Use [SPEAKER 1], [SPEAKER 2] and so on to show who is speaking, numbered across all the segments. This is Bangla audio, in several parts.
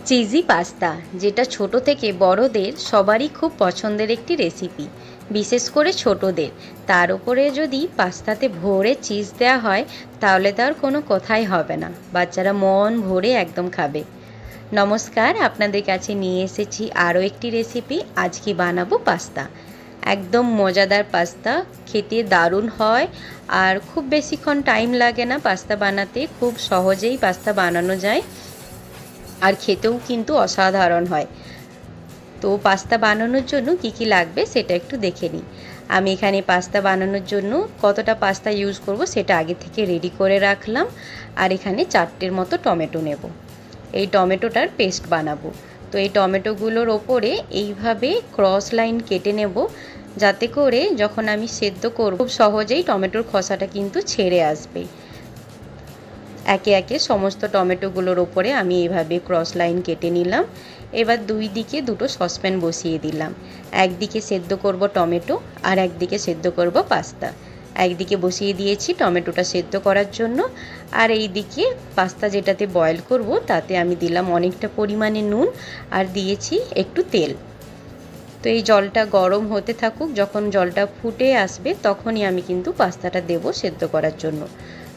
[SPEAKER 1] চিজি পাস্তা, যেটা ছোট থেকে বড়দের সবারই খুব পছন্দের একটি রেসিপি, বিশেষ করে ছোটদের। তার উপরে যদি পাস্তাতে ভরে চিজ দেওয়া হয়, তাহলে তার কোনো কথাই হবে না, বাচ্চারা মন ভরে একদম খাবে। নমস্কার, আপনাদের কাছে নিয়ে এসেছি আরও একটি রেসিপি। আজকে বানাবো পাস্তা। একদম মজাদার পাস্তা, খেতে দারুণ হয় আর খুব বেশিক্ষণ টাইম লাগে না পাস্তা বানাতে, খুব সহজেই পাস্তা বানানো যায় আর খেতেও কিন্তু অসাধারণ হয়। তো পাস্তা বানানোর জন্য কি কি লাগবে সেটা একটু দেখে নিই। আমি এখানে পাস্তা বানানোর জন্য কতটা পাস্তা ইউজ করব সেটা আগে থেকে রেডি করে রাখলাম। আর এখানে 4টের মতো টমেটো নেব, এই টমেটোটার পেস্ট বানাবো। তো এই টমেটোগুলোর ওপরে এইভাবে ক্রস লাইন কেটে নেব, যাতে করে যখন আমি সেদ্ধ করব খুব সহজেই টমেটোর খোসাটা কিন্তু ছেড়ে আসবে। একে একে সমস্ত টমেটোগুলোর ওপরে আমি এইভাবে ক্রস লাইন কেটে নিলাম। এবার দুই দিকে দুটো সসপ্যান বসিয়ে দিলাম। একদিকে সেদ্ধ করব টমেটো আর একদিকে সেদ্ধ করব পাস্তা। একদিকে বসিয়ে দিয়েছি টমেটোটা সেদ্ধ করার জন্য, আর এই দিকে পাস্তা যেটাতে বয়েল করব তাতে আমি দিলাম অনেকটা পরিমাণে নুন আর দিয়েছি একটু তেল। তো এই জলটা গরম হতে থাকুক, যখন জলটা ফুটে আসবে তখনই আমি কিন্তু পাস্তাটা দেব সেদ্ধ করার জন্য।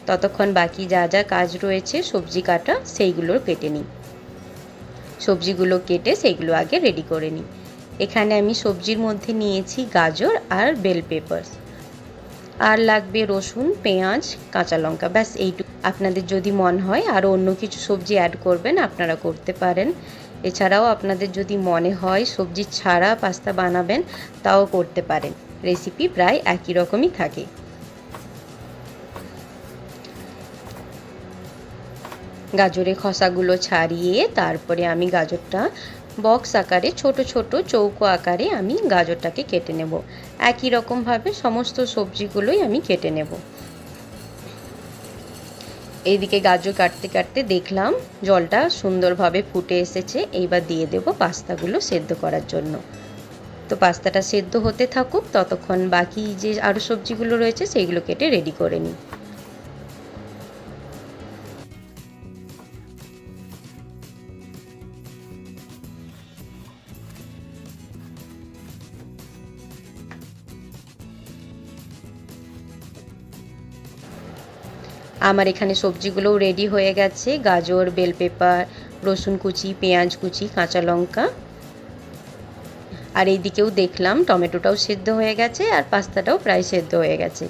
[SPEAKER 1] ততক্ষণ বাকি যা যা কাজ রয়েছে সবজি কাটা সেইগুলো কেটে নিই। সবজিগুলো কেটে সেইগুলো আগে রেডি করে নিই। এখানে আমি সবজির মধ্যে নিয়েছি গাজর আর বেল পেপারস, আর লাগবে রসুন, পেঁয়াজ, কাঁচা লঙ্কা, ব্যাস এইটুকু। আপনাদের যদি মন হয় আরও অন্য কিছু সবজি অ্যাড করবেন আপনারা করতে পারেন। এছাড়াও আপনাদের যদি মনে হয় সবজি ছাড়া পাস্তা বানাবেন তাও করতে পারেন, রেসিপি প্রায় একই রকমই থাকে। গাজরের খোসাগুলো ছাড়িয়ে তারপরে আমি গাজরটা বক্স আকারে ছোট ছোট চৌকো আকারে আমি গাজরটাকে কেটে নেব। একই রকমভাবে সমস্ত সবজিগুলোই আমি কেটে নেব। এইদিকে গাজর কাটতে কাটতে দেখলাম জলটা সুন্দরভাবে ফুটে এসেছে। এইবার দিয়ে দেব পাস্তাগুলো সেদ্ধ করার জন্য। তো পাস্তাটা সেদ্ধ হতে থাকুক, ততক্ষণ বাকি যে আরও সবজিগুলো রয়েছে সেইগুলো কেটে রেডি করে নিই। আমার এখানে সবজিগুলোও রেডি হয়ে গেছে। গাজর, বেল পেপার, রসুন কুচি, পেঁয়াজ কুচি, কাঁচা লঙ্কা, আর এই দিকেও দেখলাম টমেটোটাও সেদ্ধ হয়ে গেছে আর পাস্তাটাও প্রায় সেদ্ধ হয়ে গেছে।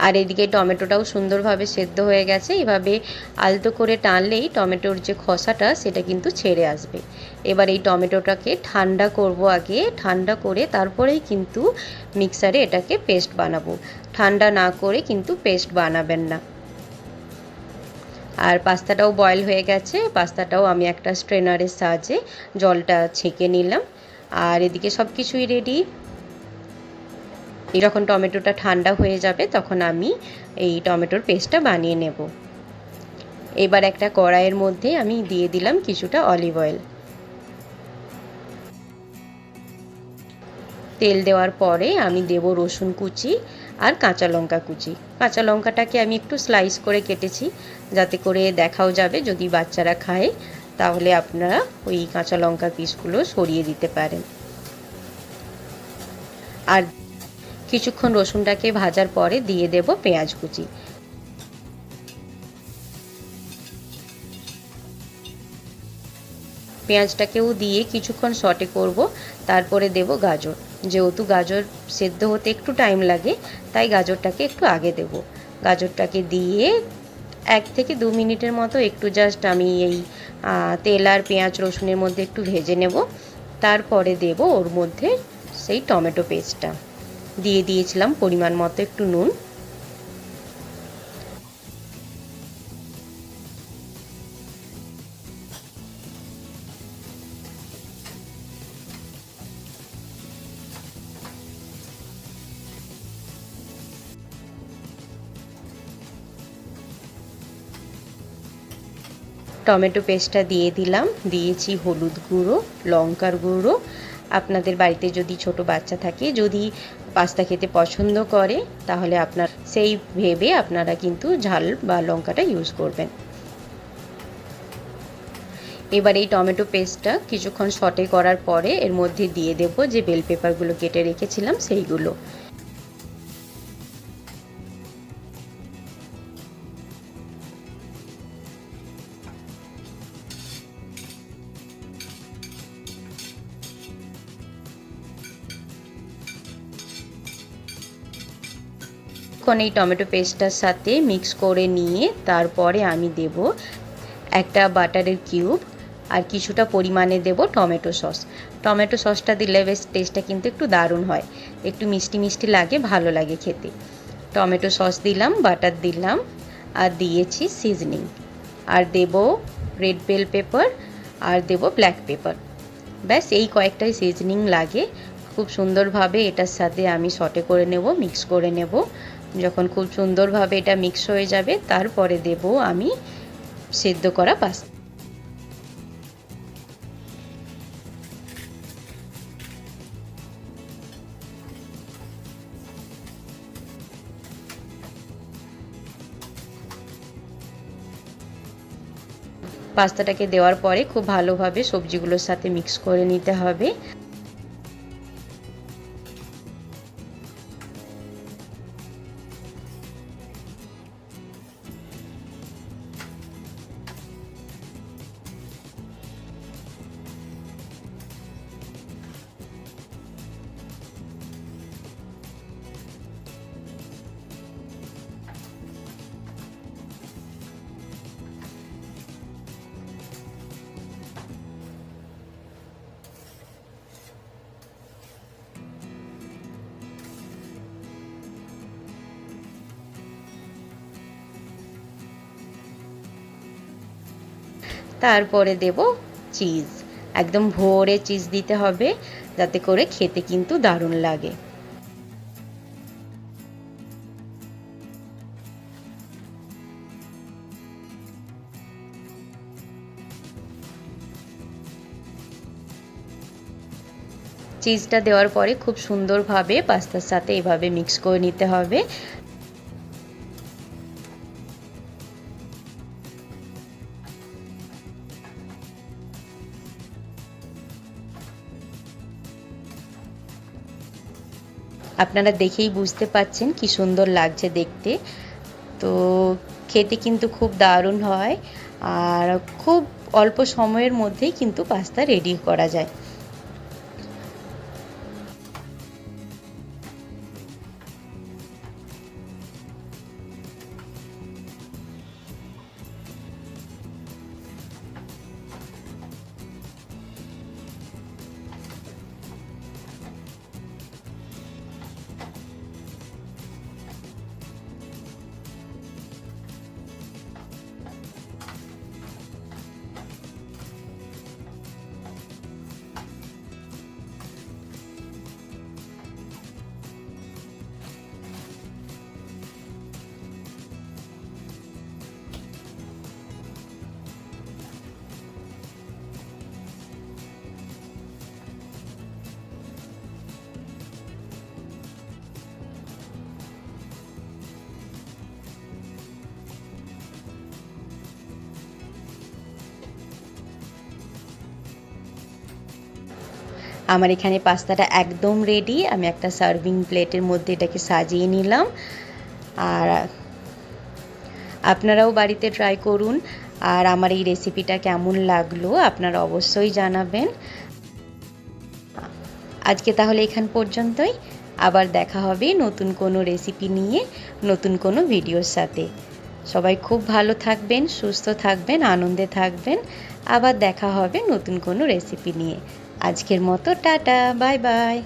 [SPEAKER 1] আর এদিকে টমেটোটাও সুন্দরভাবে সেদ্ধ হয়ে গেছে। এভাবে আলতো করে টানলেই টমেটোর যে খোসাটা সেটা কিন্তু ছেড়ে আসবে। এবার এই টমেটোটাকে ঠান্ডা করব আগে, ঠান্ডা করে তারপরেই কিন্তু মিক্সারে এটাকে পেস্ট বানাবো। ঠান্ডা না করে কিন্তু পেস্ট বানাবেন না। আর পাস্তাটাও বয়েল হয়ে গেছে, পাস্তাটাও আমি একটা স্ট্রেনারের সাহায্যে জলটা ছেঁকে নিলাম। আর এদিকে সব কিছুই রেডি। যখন টমেটোটা ঠান্ডা হয়ে যাবে তখন আমি এই টমেটোর পেস্টটা বানিয়ে নেব। এবার একটা কড়াইয়ের মধ্যে আমি দিয়ে দিলাম কিছুটা অলিভ অয়েল। তেল দেওয়ার পরে আমি দেব রসুন কুচি আর কাঁচা লঙ্কা কুচি। কাঁচা লঙ্কাটাকে আমি একটু স্লাইস করে কেটেছি, যাতে করে দেখাও যাবে যদি বাচ্চারা খায় তাহলে আপনারা ওই কাঁচা লঙ্কা পিসগুলো সরিয়ে দিতে পারেন। আর কিছুক্ষণ রসুনটাকে ভাজার পরে দিয়ে দেব পেঁয়াজ কুচি। পেঁয়াজটাকেও দিয়ে কিছুক্ষণ সটে করব, তারপরে দেব গাজর। যেহেতু গাজর সেদ্ধ হতে একটু টাইম লাগে তাই গাজরটাকে একটু আগে দেব। গাজরটাকে দিয়ে 1 থেকে 2 মিনিটের মতো একটু জাস্ট আমি এই তেল আর পেঁয়াজ রসুনের মধ্যে একটু ভেজে নেব। তারপরে দেব ওর মধ্যে সেই টমেটো পেস্টটা, দিয়ে দিয়েছিলাম পরিমাণ মতো একটু নুন। টমেটো পেস্টটা দিয়ে দিলাম, দিয়েছি হলুদ গুঁড়ো, লঙ্কার গুঁড়ো আপনাদের বাড়িতে যদি ছোট বাচ্চা থাকে, যদি পাস্তা খেতে পছন্দ করে, তাহলে আপনার সেই ভেবে আপনারা কিন্তু ঝাল বা লঙ্কাটা ইউজ করবেন। এবার এই টমেটো পেস্টটা কিছুক্ষণ সটে করার পরে এর মধ্যে দিয়ে দেব যে বেল পেপারগুলো কেটে রেখেছিলাম সেইগুলো। এখন এই টমেটো পেস্টটার সাথে মিক্স করে নিয়ে তারপরে আমি দেব একটা বাটারের কিউব আর কিছুটা পরিমাণে দেব টমেটো সস। টমেটো সসটা দিলে বেশ টেস্টটা কিন্তু একটু দারুণ হয়, একটু মিষ্টি মিষ্টি লাগে, ভালো লাগে খেতে। টমেটো সস দিলাম, বাটার দিলাম, আর দিয়েছি সিজনিং, আর দেব রেড বেল পেপার, আর দেব ব্ল্যাক পেপার। ব্যাস এই কয়েকটাই সিজনিং লাগে। খুব সুন্দরভাবে এটার সাথে আমি সটে করে নেব, মিক্স করে নেব। যখন খুব সুন্দরভাবে এটা মিক্স হয়ে যাবে তারপরে দেব আমি সেদ্ধ করা পাস্তা। পাস্তাটাকে দেওয়ার পরে খুব ভালোভাবে সবজিগুলোর সাথে মিক্স করে নিতে হবে। তারপরে দেব চিজ, একদম ভরে চিজ দিতে হবে যাতে করে খেতে কিন্তু দারুণ লাগে। চিজটা দেওয়ার পরে খুব সুন্দরভাবে পাস্তার সাথে এভাবে মিক্স করে নিতে হবে। আপনারা দেখেই বুঝতে পাচ্ছেন কি সুন্দর লাগছে দেখতে। তো খেতে কিন্তু খুব দারুণ হয়, আর খুব অল্প সময়ের মধ্যেই কিন্তু পাস্তা রেডি করা যায়। আমার এখানে পাস্তাটা একদম রেডি। আমি একটা সার্ভিং প্লেটের মধ্যে এটাকে সাজিয়ে নিলাম। আর আপনারাও বাড়িতে ট্রাই করুন, আর আমার এই রেসিপিটা কেমন লাগলো আপনারা অবশ্যই জানাবেন। আজকে তাহলে এখান পর্যন্তই, আবার দেখা হবে নতুন কোনো রেসিপি নিয়ে, নতুন কোনো ভিডিওর সাথে। সবাই খুব ভালো থাকবেন, সুস্থ থাকবেন, আনন্দে থাকবেন। আবার দেখা হবে নতুন কোনো রেসিপি নিয়ে। আজকের মতো টাটা, বাই বাই।